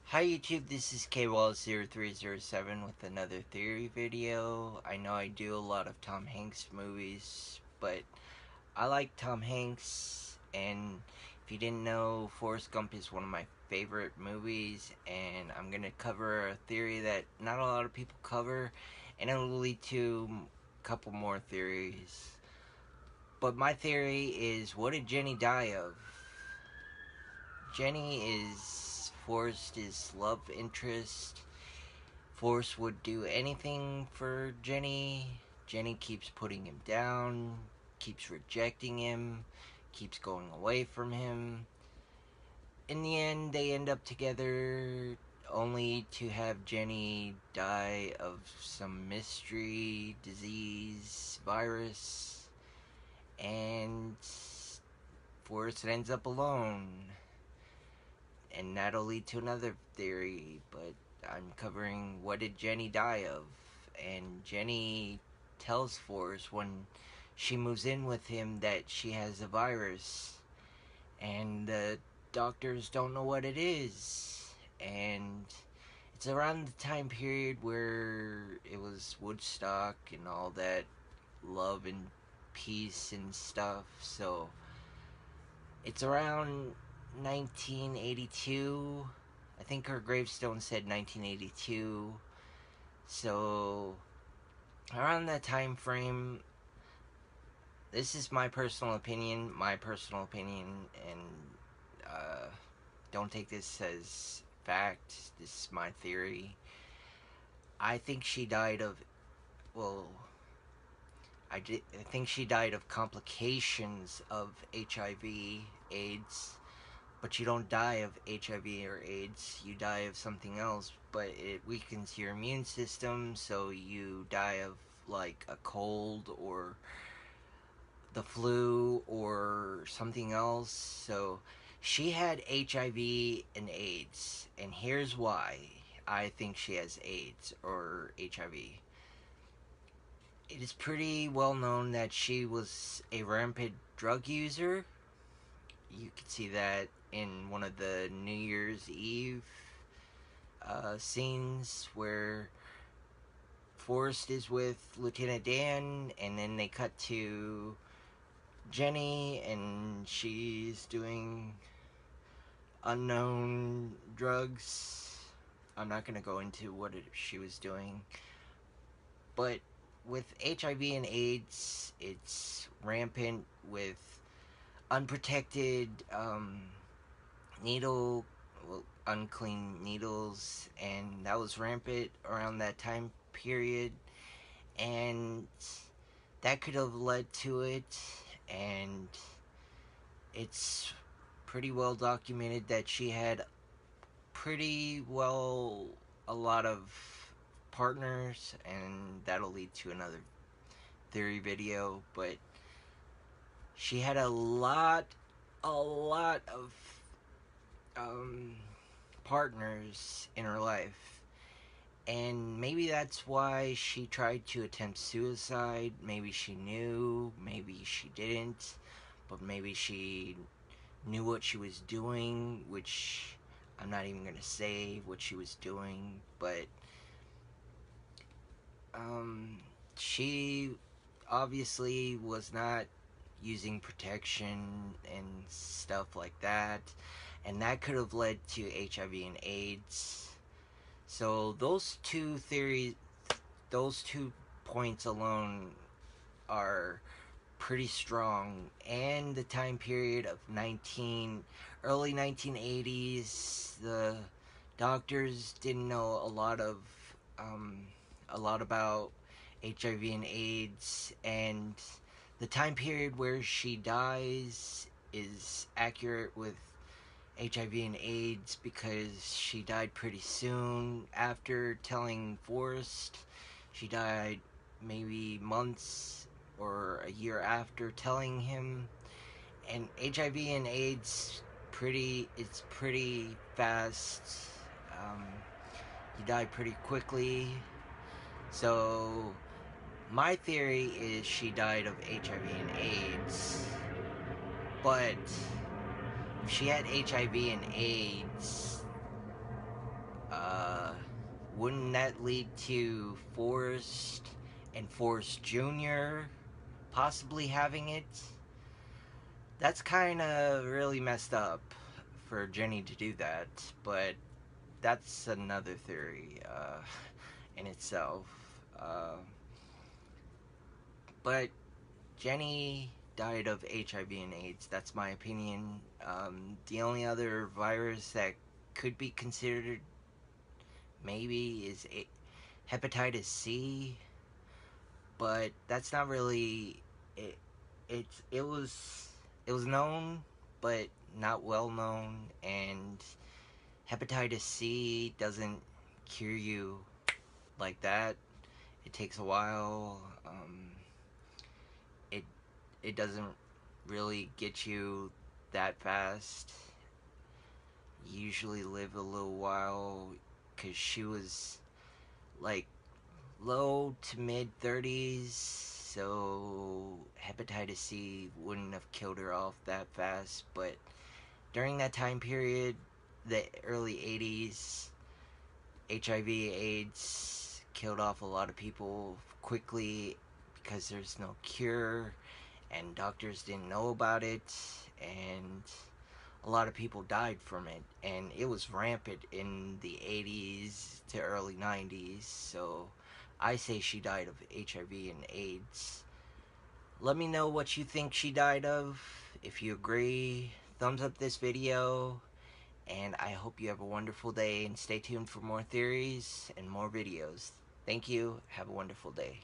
Hi YouTube, this is KWall0307 with another theory video. I know I do a lot of Tom Hanks movies, but I like Tom Hanks, and if you didn't know, Forrest Gump is one of my favorite movies, and I'm going to cover a theory that not a lot of people cover, and it will lead to a couple more theories. But my theory is, what did Jenny die of? Jenny is Forrest's love interest. Forrest would do anything for Jenny. Jenny keeps putting him down, keeps rejecting him, keeps going away from him. In the end, they end up together only to have Jenny die of some mystery, disease, virus, and Forrest ends up alone. And that'll lead to another theory, but I'm covering what did Jenny die of. And Jenny tells Forrest when she moves in with him that she has a virus, and the doctors don't know what it is. And it's around the time period where it was Woodstock and all that love and peace and stuff, so it's around 1982. I think her gravestone said 1982. So around that time frame, this is my personal opinion, and uh, don't take this as fact. This is my theory. I think she died of, well, I think she died of complications of HIV, AIDS. But you don't die of HIV or AIDS, you die of something else, but it weakens your immune system, so you die of like a cold or the flu or something else. So she had HIV and AIDS, and here's why I think she has AIDS or HIV. It is pretty well known that she was a rampant drug user. You can see that in one of the New Year's Eve scenes where Forrest is with Lieutenant Dan, and then they cut to Jenny, and she's doing unknown drugs. I'm not going to go into what she was doing, but with HIV and AIDS, it's rampant with unprotected needle, well, unclean needles, and that was rampant around that time period, and that could have led to it. And it's pretty well documented that she had pretty well a lot of partners, and that'll lead to another theory video. But she had a lot of partners in her life, and maybe that's why she tried to attempt suicide. Maybe she knew, maybe she didn't, but maybe she knew what she was doing, which I'm not even gonna say what she was doing, but she obviously was not using protection and stuff like that, and that could have led to HIV and AIDS. So those two theories, those 2 points alone are pretty strong. And the time period of early 1980s, the doctors didn't know a lot about HIV and AIDS, and the time period where she dies is accurate with HIV and AIDS because she died pretty soon after telling Forrest. She died maybe months or a year after telling him. And HIV and AIDS, it's pretty fast. You die pretty quickly. So my theory is she died of HIV and AIDS. But if she had HIV and AIDS, wouldn't that lead to Forrest and Forrest Jr. possibly having it? That's kind of really messed up for Jenny to do that, but that's another theory in itself. Uh, but Jenny died of HIV and AIDS. That's my opinion. The only other virus that could be considered maybe is hepatitis C, but that's not really it. It was known, but not well known, and hepatitis C doesn't cure you like that. It takes a while. It it doesn't really get you that fast. You usually live a little while, because she was like low to mid 30s, so hepatitis C wouldn't have killed her off that fast. But during that time period, the early 80s, HIV/AIDS killed off a lot of people quickly because there's no cure and doctors didn't know about it, and a lot of people died from it, and it was rampant in the 80s to early 90s. So I say she died of HIV and AIDS. Let me know what you think she died of. If you agree, thumbs up this video, and I hope you have a wonderful day, and stay tuned for more theories and more videos. Thank you. Have a wonderful day.